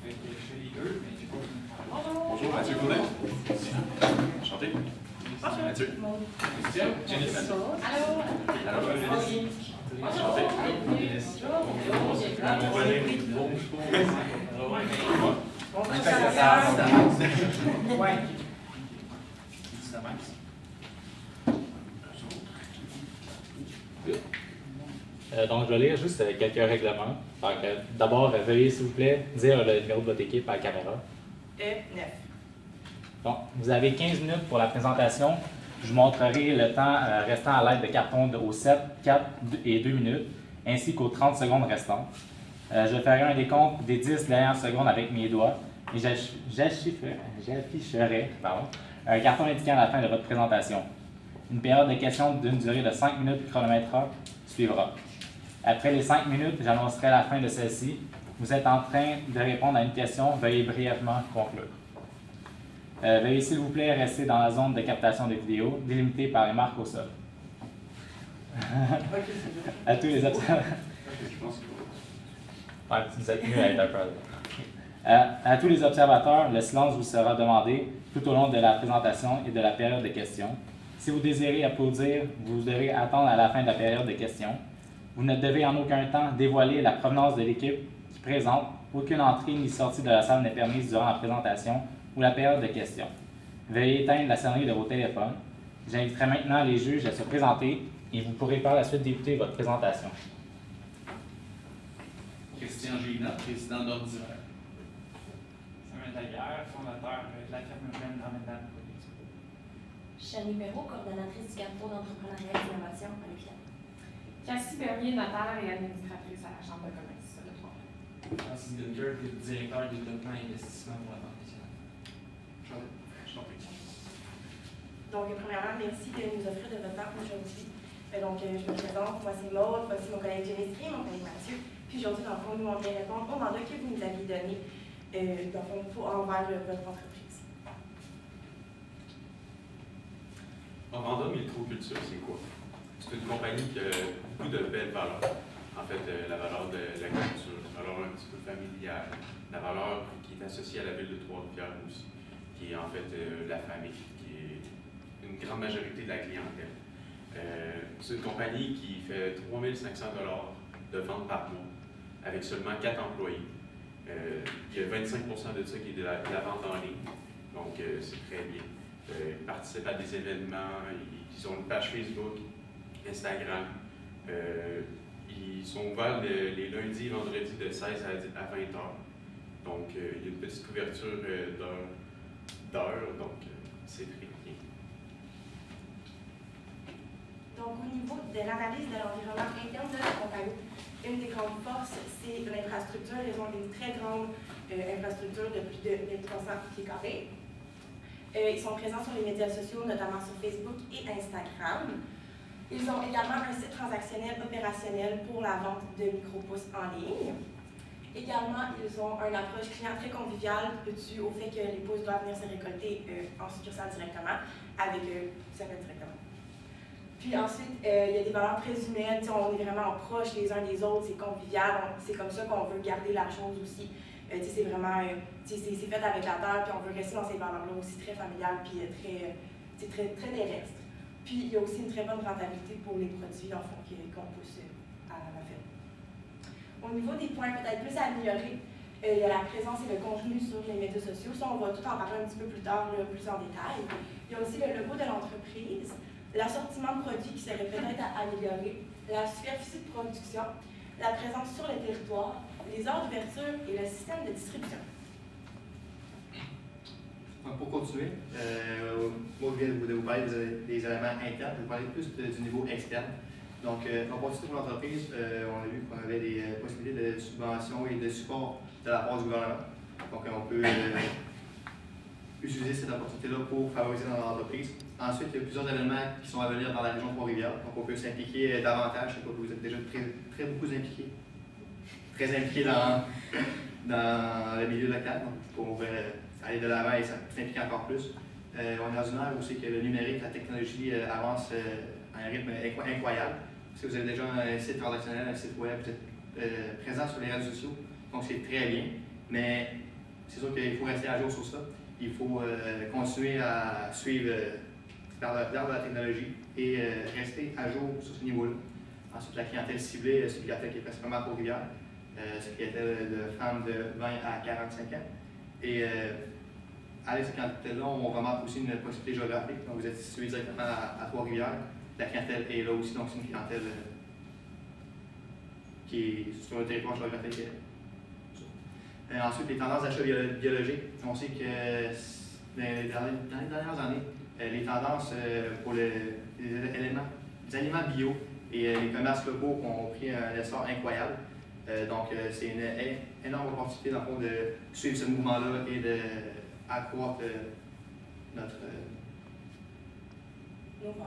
Fait que je fais les deux, mais j'ai pas besoin de parler. Bonjour, Mathieu Goulet. Enchanté. Bonjour. Mathieu. Christian, Jennifer. Allô. Alors, Enchanté. Ouais. Donc, je vais lire juste quelques règlements. D'abord, veuillez, s'il vous plaît, dire le numéro de votre équipe à la caméra. 9. Donc, vous avez 15 minutes pour la présentation. Je vous montrerai le temps restant à l'aide de cartons au 7, 4 et 2 minutes, ainsi qu'aux 30 secondes restantes. Je ferai un décompte des 10 dernières secondes avec mes doigts et j'afficherai un carton indiquant la fin de votre présentation. Une période de questions d'une durée de 5 minutes chronométreur suivra. Après les 5 minutes, j'annoncerai la fin de celle-ci. Vous êtes en train de répondre à une question, veuillez brièvement conclure. Veuillez s'il vous plaît rester dans la zone de captation de vidéo, délimitée par les marques au sol. À tous les observateurs. Vous êtes mieux à être un peu. À tous les observateurs, le silence vous sera demandé tout au long de la présentation et de la période de questions. Si vous désirez applaudir, vous devrez attendre à la fin de la période de questions. Vous ne devez en aucun temps dévoiler la provenance de l'équipe qui présente. Aucune entrée ni sortie de la salle n'est permise durant la présentation ou la période de questions. Veuillez éteindre la sonnerie de vos téléphones. J'inviterai maintenant les juges à se présenter et vous pourrez par la suite débuter votre présentation. Christian Gina, président d'Ordinaire. Samuel Daguerre, fondateur de la firme urbaine Dromedal Production. Chanie Perrault, coordonnatrice du Carrefour d'entrepreneuriat et d'innovation à l'Éclat. Cassie Bernier, notaire et administratrice à la Chambre de commerce de Trois-Rivières. Francis Gunter, directeur du développement et investissement pour la Banque nationale. Donc, premièrement, merci de nous offrir de votre temps aujourd'hui. Donc, je me présente, moi c'est Maud, voici mon collègue Jennifer, mon collègue Mathieu. Puis aujourd'hui, dans le fond, nous, on vient répondre au mandat que vous nous aviez donné, dans le fond, envers votre entreprise. Orvanda Microculture, c'est quoi? C'est une compagnie qui a beaucoup de belles valeurs. En fait, la valeur de la culture, la valeur un petit peu familiale, la valeur qui est associée à la ville de Trois-Rivières aussi, qui est en fait la famille, qui est une grande majorité de la clientèle. C'est une compagnie qui fait 3 500 $ de vente par mois, avec seulement 4 employés. Il y a 25 de ça qui est de la vente en ligne, donc c'est très bien. Ils participent à des événements, ils ont une page Facebook, Instagram. Ils sont ouverts les lundis et vendredis de 16 à 20 heures. Donc, il y a une petite couverture d'heures, donc c'est très bien. Donc, au niveau de l'analyse de l'environnement interne de la compagnie, une des grandes forces, c'est l'infrastructure. Ils ont une très grande infrastructure de plus de 1300 pieds carrés. Ils sont présents sur les médias sociaux, notamment sur Facebook et Instagram. Ils ont également un site transactionnel opérationnel pour la vente de micro-pousses en ligne. Également, ils ont une approche client très conviviale dû au fait que les pousses doivent venir se récolter en succursale directement, avec directement. Puis ensuite, il y a des valeurs très humaines, on est vraiment proches les uns des autres, c'est convivial, c'est comme ça qu'on veut garder la chose aussi. C'est vraiment, c'est fait avec la terre, puis on veut rester dans ces valeurs-là aussi très familiales, puis très terrestres. Puis il y a aussi une très bonne rentabilité pour les produits qu'on pousse à la ferme. Au niveau des points peut-être plus à améliorer, il y a la présence et le contenu sur les médias sociaux. Ça, on va tout en parler un petit peu plus tard, là, plus en détail. Il y a aussi le logo de l'entreprise, l'assortiment de produits qui serait peut-être à améliorer, la superficie de production, la présence sur le territoire, les heures d'ouverture et le système de distribution. Donc, pour continuer, moi je viens de vous parler des éléments internes, je vais vous parler plus du niveau externe. Donc, on continue pour l'entreprise, on a vu qu'on avait des possibilités de subvention et de support de la part du gouvernement. Donc, on peut utiliser cette opportunité-là pour favoriser dans l'entreprise. Ensuite, il y a plusieurs événements qui sont à venir dans la région de Trois-Rivières. Donc, on peut s'impliquer davantage. Je sais pas que vous êtes déjà très beaucoup impliqués. Très impliqués dans le milieu local. Donc, pour aller de l'avant et s'impliquer encore plus. On est dans une ère où c'est que le numérique, la technologie avance à un rythme incroyable. Si vous avez déjà un site transactionnel, un site web, vous êtes présent sur les réseaux sociaux, donc c'est très bien. Mais c'est sûr qu'il faut rester à jour sur ça. Il faut continuer à suivre l'art de la technologie et rester à jour sur ce niveau-là. Ensuite, la clientèle ciblée, c'est une clientèle qui est principalement à Trois-Rivières. C'est une clientèle de femmes de 20 à 45 ans. Et avec cette clientèle-là, on remarque aussi une possibilité géographique. Donc, vous êtes situé directement à Trois-Rivières. La clientèle est là aussi, donc c'est une clientèle qui est sur le territoire géographique. Ensuite, les tendances d'achat biologique. On sait que dans les dernières années, les tendances pour les aliments bio et les commerces locaux ont pris un essor incroyable. Donc, c'est une énorme opportunité dans le fond, de suivre ce mouvement-là et d'accroître notre.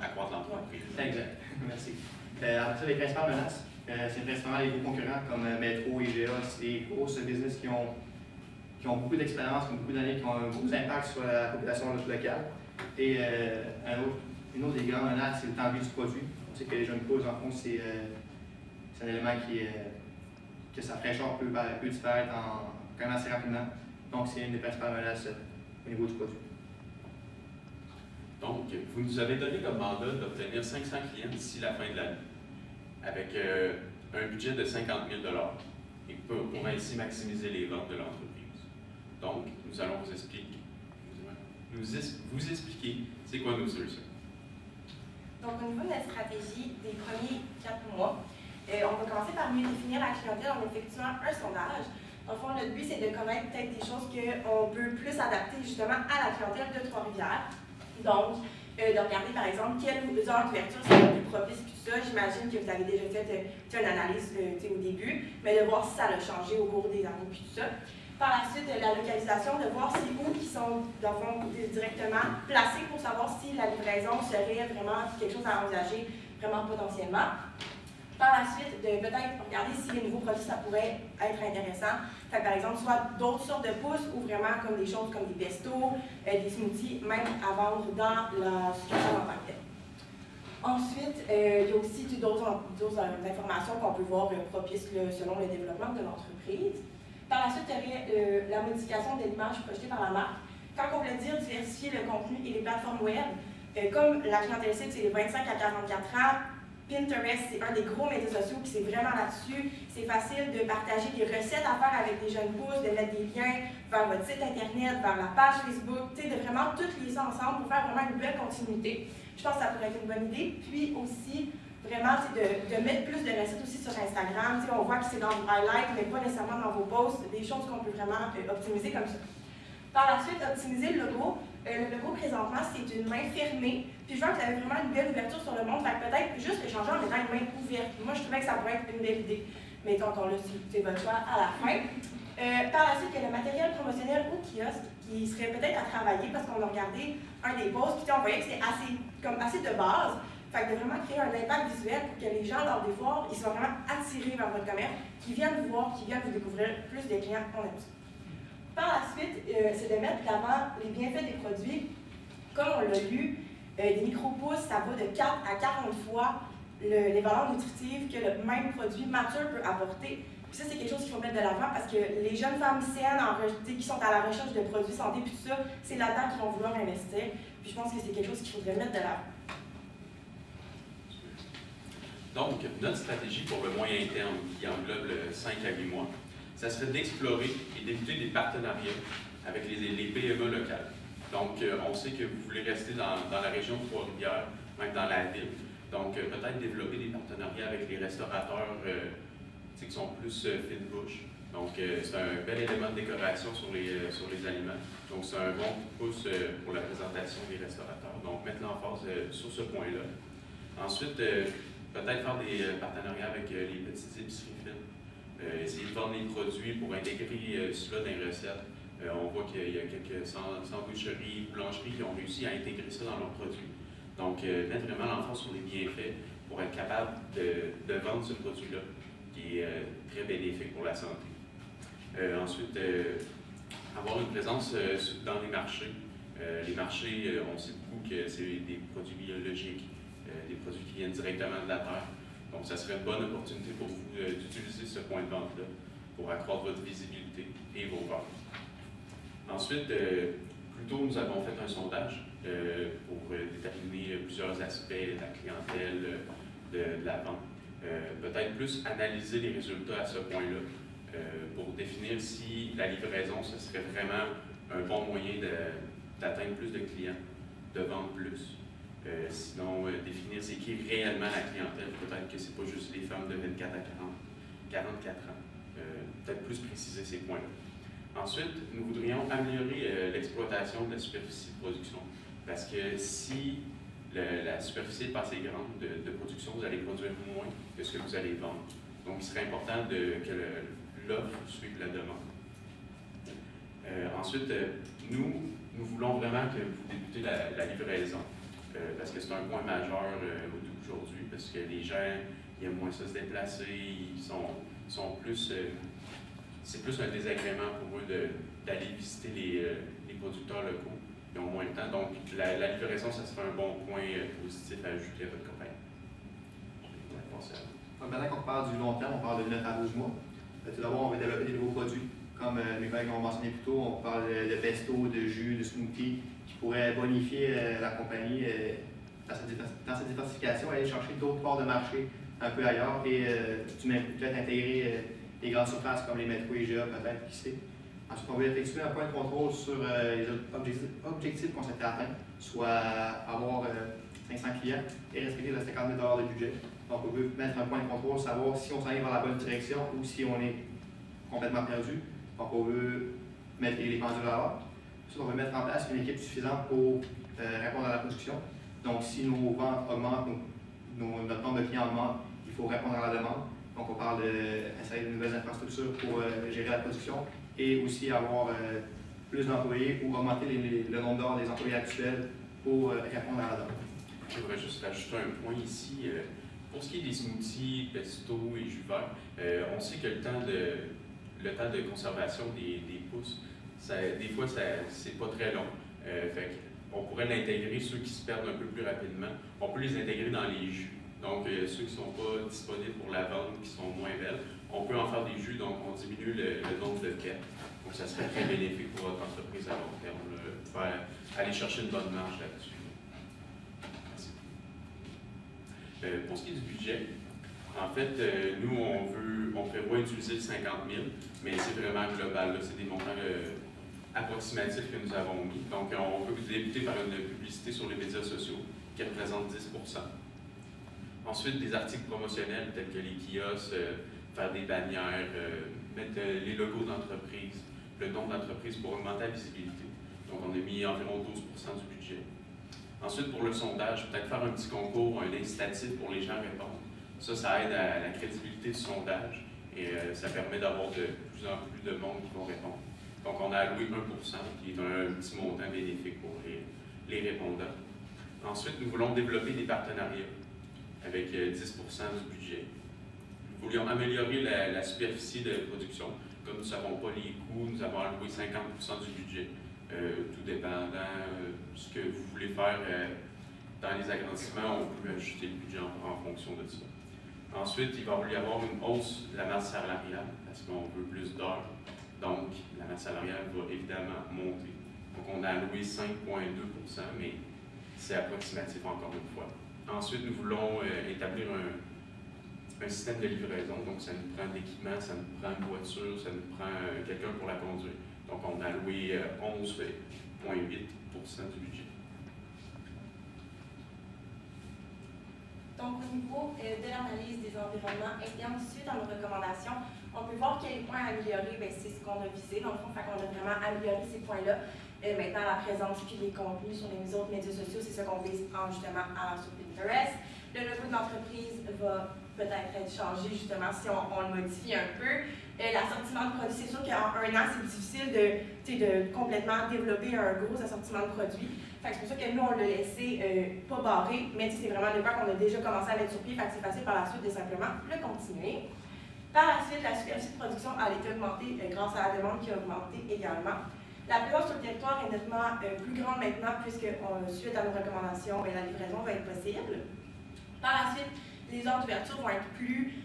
Accroître l'entreprise. Exact. Merci. Après ça, les principales menaces, c'est principalement les gros concurrents comme Metro, IGA, c'est des grosses business qui ont beaucoup d'expérience, qui ont beaucoup d'années, qui ont un gros impact sur la population locale. Et une autre des grandes menaces, c'est le temps de vie du produit. On sait que les jeunes causes, en fond, c'est un élément que sa fraîcheur peut disparaître quand même assez rapidement. Donc, c'est une des principales menaces au niveau du produit. Donc, vous nous avez donné comme mandat d'obtenir 500 clients d'ici la fin de l'année, avec un budget de 50 000 et pour ainsi maximiser les ventes de l'entreprise. Donc, nous allons vous expliquer c'est quoi nos solutions. Donc, au niveau de notre stratégie des premiers 4 mois, on va commencer par mieux définir la clientèle en effectuant un sondage. Dans le fond, notre but, c'est de connaître peut-être des choses qu'on peut plus adapter justement à la clientèle de Trois-Rivières. Donc, de regarder par exemple quelles heures d'ouverture sont les plus propices, puis tout ça. J'imagine que vous avez déjà fait une analyse au début, mais de voir si ça a changé au cours des années, puis tout ça. Par la suite, la localisation, de voir si où qui sont dans le fond, directement placés pour savoir si la livraison serait vraiment quelque chose à envisager vraiment potentiellement. Par la suite, de peut-être regarder si les nouveaux produits, ça pourrait être intéressant. Fait, par exemple, soit d'autres sortes de pousses ou vraiment comme des choses comme des pestos, des smoothies, même à vendre dans la succursale en tant que telle. Ensuite, il y a aussi d'autres informations qu'on peut voir propices selon le développement de l'entreprise. Par la suite, il y aurait la modification de l'image projetée par la marque. Quand on voulait dire diversifier le contenu et les plateformes web, comme la clientèle cible, c'est les 25 à 44 ans, Pinterest, c'est un des gros médias sociaux qui c'est vraiment là-dessus. C'est facile de partager des recettes à faire avec des jeunes pousses, de mettre des liens vers votre site internet, vers la page Facebook, de vraiment tout lier ça ensemble pour faire vraiment une belle continuité. Je pense que ça pourrait être une bonne idée. Puis aussi, vraiment, c'est de mettre plus de recettes aussi sur Instagram. On voit que c'est dans vos highlights, mais pas nécessairement dans vos posts, des choses qu'on peut vraiment optimiser comme ça. Par la suite, optimiser le logo. Le logo, présentement, c'est une main fermée. Puis je vois que vous avez vraiment une belle ouverture sur le monde. Fait que peut-être juste le changer en mettant une main ouverte. Moi, je trouvais que ça pourrait être une belle idée. Mais encore là, c'est votre choix à la fin. Par la suite, il y a le matériel promotionnel au kiosque qui serait peut-être à travailler parce qu'on a regardé un des posts. Puis on voyait que c'est assez de base. Fait que de vraiment créer un impact visuel pour que les gens, lors des foires, ils soient vraiment attirés vers votre commerce, qu'ils viennent vous voir, qu'ils viennent vous découvrir plus de clients. On aime ça. Par la suite, c'est de mettre de l'avant les bienfaits des produits. Comme on l'a lu, des micro-pousses, ça va de 4 à 40 fois les valeurs nutritives que le même produit mature peut apporter. Puis ça, c'est quelque chose qu'il faut mettre de l'avant parce que les jeunes femmes saines qui sont à la recherche de produits santé, puis tout ça, c'est là-dedans qu'ils vont vouloir investir. Puis je pense que c'est quelque chose qu'il faudrait mettre de l'avant. Donc, notre stratégie pour le moyen terme, qui englobe le 5 à 8 mois, ça serait d'explorer et d'éviter des partenariats avec les PME locales. Donc, on sait que vous voulez rester dans la région de Trois-Rivières, même dans la ville. Donc, peut-être développer des partenariats avec les restaurateurs qui sont plus fine bouche. Donc, c'est un bel élément de décoration sur les aliments. Donc, c'est un bon pouce pour la présentation des restaurateurs. Donc, mettre l'emphase sur ce point-là. Ensuite, peut-être faire des partenariats avec les petites épiceries fines. Essayer de vendre les produits pour intégrer cela dans les recettes. On voit qu'il y a quelques sandwicheries, boulangeries qui ont réussi à intégrer ça dans leurs produits. Donc, mettre vraiment l'emphase sur les bienfaits pour être capable de vendre ce produit-là, qui est très bénéfique pour la santé. Ensuite, avoir une présence dans les marchés. Les marchés, on sait beaucoup que c'est des produits biologiques, des produits qui viennent directement de la terre. Donc, ça serait une bonne opportunité pour vous d'utiliser ce point de vente-là pour accroître votre visibilité et vos ventes. Ensuite, plus tôt, nous avons fait un sondage pour déterminer plusieurs aspects de la clientèle, de la vente. Peut-être plus analyser les résultats à ce point-là pour définir si la livraison, ce serait vraiment un bon moyen d'atteindre plus de clients, de vendre plus. Sinon, définir c'est qui réellement la clientèle. Peut-être que ce n'est pas juste les femmes de 24 à 44 ans. Peut-être plus préciser ces points-là. Ensuite, nous voudrions améliorer l'exploitation de la superficie de production. Parce que si la superficie est pas assez grande de production, vous allez produire moins que ce que vous allez vendre. Donc, il serait important que l'offre suive la demande. Ensuite, nous voulons vraiment que vous débutez la livraison. Parce que c'est un point majeur aujourd'hui, parce que les gens ils aiment moins ça se déplacer, ils sont plus... c'est plus un désagrément pour eux d'aller visiter les producteurs locaux. Ils ont moins de temps. Donc, la livraison, ça serait un bon point positif à ajouter à votre compagnie. Maintenant qu'on parle du long terme, on parle de 9 à 12 mois. Tout d'abord, on va développer des nouveaux produits. Comme mes collègues l'ont mentionné plus tôt, on parle de pesto, de jus, de smoothie, qui pourraient bonifier la compagnie dans sa diversification, aller chercher d'autres parts de marché un peu ailleurs et peut-être intégrer les grandes surfaces comme les métros et IGA, peut-être, qui sait. Ensuite, on va effectuer un point de contrôle sur les objectifs qu'on s'était atteints, soit avoir 500 clients et respecter le 50 000 de budget. Donc, on veut mettre un point de contrôle, savoir si on s'en est vers la bonne direction ou si on est complètement perdu. Donc, on veut mettre les pendules à l'heure. Ensuite, on veut mettre en place une équipe suffisante pour répondre à la production. Donc, si nos ventes augmentent, notre nombre de clients augmente, il faut répondre à la demande. Donc, on parle d'installer de nouvelles infrastructures pour gérer la production et aussi avoir plus d'employés ou augmenter le nombre d'heures des employés actuels pour répondre à la demande. Je voudrais juste rajouter un point ici. Pour ce qui est des smoothies, pesto et jus vert, on sait que le temps de conservation des pousses, des fois, c'est pas très long. On pourrait l'intégrer, ceux qui se perdent un peu plus rapidement, on peut les intégrer dans les jus. Donc, ceux qui ne sont pas disponibles pour la vente, qui sont moins belles, on peut en faire des jus, donc on diminue le nombre de quêtes. Donc, ça serait très bénéfique pour votre entreprise à long terme, pour aller chercher une bonne marge là-dessus. Merci. Pour ce qui est du budget, en fait, nous, on prévoit utiliser le 50 000, mais c'est vraiment global. C'est des montants approximatifs que nous avons mis. Donc, on peut débuter par une publicité sur les médias sociaux qui représente 10 %. Ensuite, des articles promotionnels tels que les kiosques, faire des bannières, mettre les logos d'entreprise, le nom d'entreprise pour augmenter la visibilité. Donc, on a mis environ 12 % du budget. Ensuite, pour le sondage, peut-être faire un petit concours, un incitatif pour les gens à répondre. Ça aide à la crédibilité du sondage et ça permet d'avoir de plus en plus de monde qui vont répondre. Donc, on a alloué 1 %, qui est un petit montant bénéfique pour les répondants. Ensuite, nous voulons développer des partenariats avec 10 % du budget. Nous voulions améliorer la superficie de production. Comme nous ne savons pas les coûts, nous avons alloué 50 % du budget, tout dépendant de ce que vous voulez faire dans les agrandissements, on peut ajuster le budget en fonction de ça. Ensuite, il va y avoir une hausse de la masse salariale parce qu'on veut plus d'heures. Donc, la masse salariale va évidemment monter. Donc, on a alloué 5,2 %, mais c'est approximatif encore une fois. Ensuite, nous voulons établir un système de livraison. Donc, ça nous prend de l'équipement, ça nous prend une voiture, ça nous prend quelqu'un pour la conduire. Donc, on a alloué 11,8 % du budget. Donc, au niveau de l'analyse des environnements internes suite à nos recommandations, on peut voir quels points améliorer, c'est ce qu'on a visé. Dans le fond, on a vraiment amélioré ces points-là. Maintenant, la présence puis les contenus sur les autres médias sociaux, c'est ce qu'on vise justement sur Pinterest. Le logo de l'entreprise va peut-être être changé justement si on le modifie un peu. L'assortiment de produits, c'est sûr qu'en un an, c'est difficile de complètement développer un gros assortiment de produits. C'est pour ça que nous, on l'a laissé pas barré, mais c'est vraiment des points qu'on a déjà commencé à mettre sur pied, c'est facile par la suite de simplement le continuer. Par la suite, la superficie de production a été augmentée grâce à la demande qui a augmenté également. La présence sur le territoire est nettement plus grande maintenant puisque, suite à nos recommandations, la livraison va être possible. Par la suite, les heures d'ouverture vont être plus,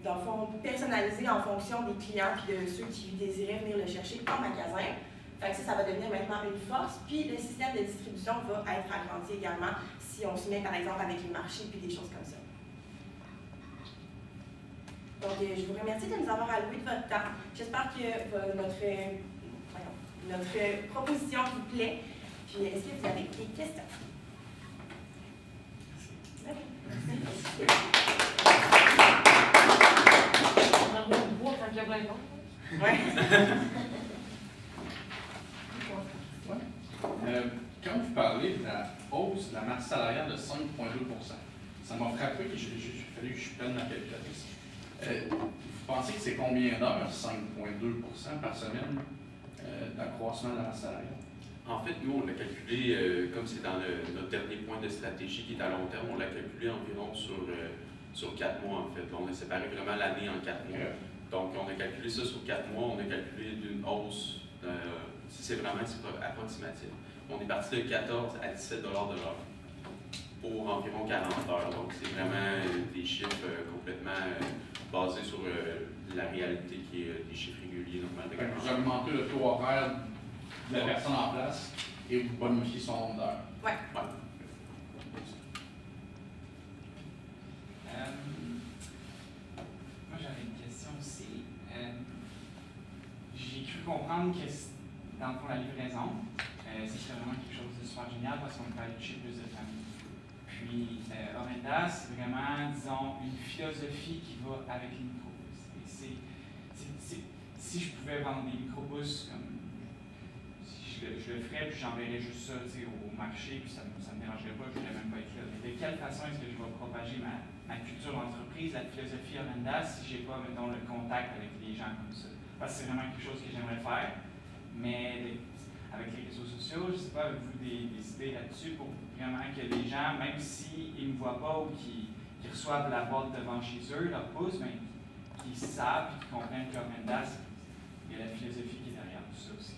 dans le fond, personnalisées en fonction des clients et de ceux qui désiraient venir le chercher en magasin. Fait que ça va devenir maintenant une force. Puis le système de distribution va être agrandi également si on se met par exemple avec les marchés puis des choses comme ça. Donc, je vous remercie de nous avoir alloué de votre temps. J'espère que notre proposition vous plaît. Puis, est-ce que vous avez des questions? Ouais. Quand vous parlez de la hausse de la masse salariale de 5,2 ça m'a frappé que j'ai fallu que je prenne ma calculatrice. Vous pensez que c'est combien d'heures, 5,2 par semaine d'accroissement de la masse salariale? En fait, nous, on l'a calculé, comme c'est dans notre dernier point de stratégie qui est à long terme, on l'a calculé environ sur 4 mois, en fait. On a séparé vraiment l'année en 4 mois. Donc, on a calculé ça sur 4 mois, on a calculé d'une hausse, c'est approximatif. On est parti de 14 à 17 $ de l'heure pour environ 40 heures. Donc, c'est vraiment des chiffres complètement basés sur la réalité qui est des chiffres réguliers normalement. Vous augmentez le taux horaire de la personne en place et vous bonifiez son nombre d'heures. Oui. Moi, j'avais une question aussi. J'ai cru comprendre que, dans le fond, la livraison, c'est vraiment quelque chose de super génial parce qu'on peut aller toucher plus de familles. Puis, Orenda, c'est vraiment, disons, une philosophie qui va avec les microbus. Si je pouvais vendre des microbus, comme je le ferais, puis j'enverrais juste ça au marché, puis ça ne me dérangerait pas, je ne voudrais même pas être là. Mais de quelle façon est-ce que je vais propager ma culture d'entreprise, la philosophie Orenda, si je n'ai pas, mettons, le contact avec les gens comme ça? Parce que c'est vraiment quelque chose que j'aimerais faire, mais avec les réseaux sociaux, je ne sais pas, avez-vous des idées là-dessus pour vraiment que les gens, même s'ils ne me voient pas ou qu'ils reçoivent la boîte devant chez eux, leur pouce, mais qu'ils savent et qu'ils comprennent qu'Orenda, il y a la philosophie qui est derrière tout ça aussi.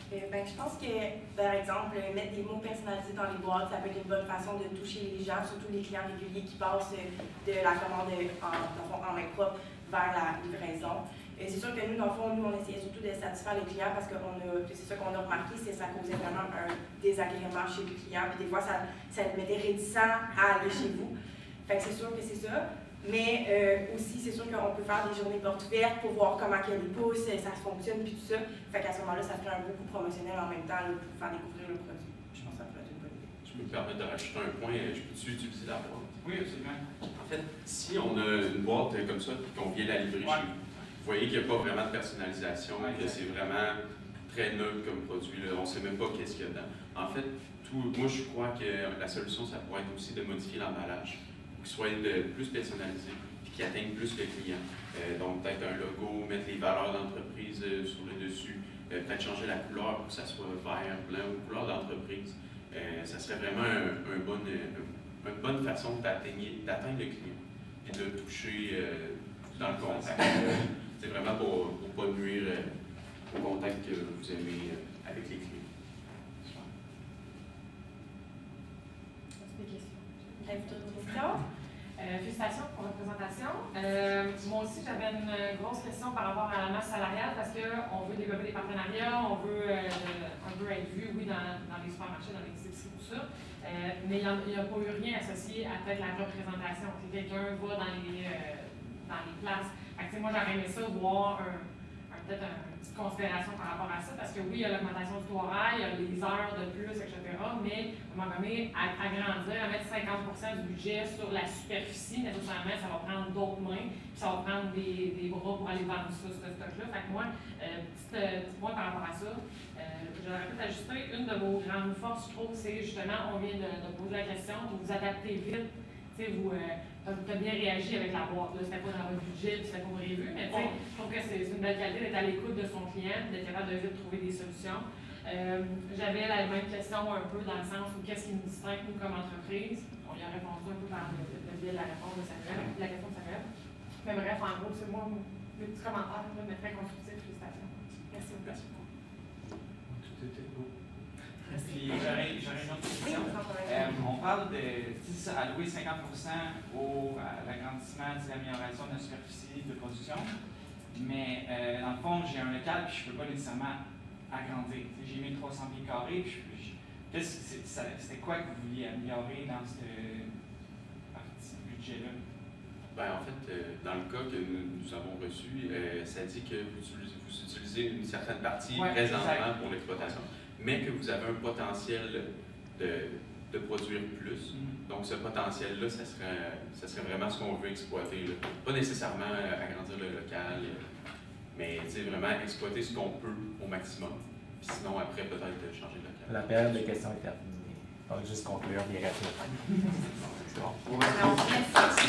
Je pense que, par exemple, mettre des mots personnalisés dans les boîtes, ça peut être une bonne façon de toucher les gens, surtout les clients réguliers qui passent de la commande en main propre vers la livraison. C'est sûr que nous, dans le fond, on essayait surtout de satisfaire les clients parce que c'est ça qu'on a remarqué, c'est que ça causait vraiment un désagrément chez les clients. Puis des fois, ça le mettait réticent à aller chez vous. Fait que c'est sûr que c'est ça. Mais aussi, c'est sûr qu'on peut faire des journées portes ouvertes pour voir comment il y a les pouces, ça fonctionne, puis tout ça. Fait qu'à ce moment-là, ça ferait un beaucoup promotionnel en même temps là, pour faire découvrir le produit. Je pense que ça pourrait être une bonne idée. Je me permets de rajouter un point, je peux-tu utiliser la boîte? Oui, absolument. En fait, si on a une boîte comme ça, puis qu'on vient la livrer chez vous, vous voyez qu'il n'y a pas vraiment de personnalisation, que c'est vraiment très neutre comme produit. Là. On ne sait même pas qu'est-ce qu'il y a dedans. En fait, moi, je crois que la solution, ça pourrait être aussi de modifier l'emballage pour qu'il soit plus personnalisé et qu'il atteigne plus le client. Donc, peut-être un logo, mettre les valeurs d'entreprise sur le dessus, peut-être changer la couleur pour que ça soit vert, blanc ou couleur d'entreprise. Ça serait vraiment une bonne façon d'atteindre le client et de le toucher dans le contact. C'est vraiment pour ne pas nuire au contact que vous aimez avec les clients. Félicitations pour votre présentation. Moi aussi, j'avais une grosse question par rapport à la masse salariale parce qu'on veut développer des partenariats, on veut un peu être vu, oui, dans les supermarchés, dans les épiceries, tout ça. Mais il n'y a pas eu rien associé à peut-être la représentation. Si quelqu'un va dans les places. Moi, j'aurais aimé ça, voir peut-être une petite considération par rapport à ça, parce que oui, il y a l'augmentation du taux horaire, il y a les heures de plus, etc., mais à un moment donné, agrandir, à mettre 50% du budget sur la superficie, nécessairement, ça va prendre d'autres mains, puis ça va prendre des bras pour aller vendre ça, ce stock-là. Fait que moi, petit point par rapport à ça, j'aurais peut-être ajusté une de vos grandes forces, je trouve, c'est justement, on vient de poser la question, vous vous adaptez vite. Vous avez bien réagi avec la boîte. C'était pas dans votre budget, c'était pas prévu, mais je trouve que c'est une belle qualité d'être à l'écoute de son client, d'être capable de vite trouver des solutions. J'avais la même question un peu dans le sens où qu'est-ce qui nous distingue, nous, comme entreprise. On y a répondu un peu par le biais de la réponse de Samuel, la question de Samuel. Mais bref, en gros, c'est moi, mes petits commentaires, mais très constructifs. Félicitations. Merci beaucoup. Tout était beau. Puis j'aurais une autre question. On parle allouer 50% à l'agrandissement, de l'amélioration de la superficie de production, mais dans le fond, j'ai un local et je ne peux pas nécessairement agrandir. J'ai mis 300 pieds carrés, c'était quoi que vous vouliez améliorer dans ce budget-là? Ben, en fait, dans le cas que nous avons reçu, ça dit que vous utilisez une certaine partie présentement pour l'exploitation, mais que vous avez un potentiel de produire plus. Donc, ce potentiel-là, ça serait vraiment ce qu'on veut exploiter. Là. Pas nécessairement agrandir le local, mais vraiment exploiter ce qu'on peut au maximum. Puis sinon, après, peut-être changer de local. La période de questions est terminée. Donc, juste conclure les réponses. C'est bon. Alors, merci.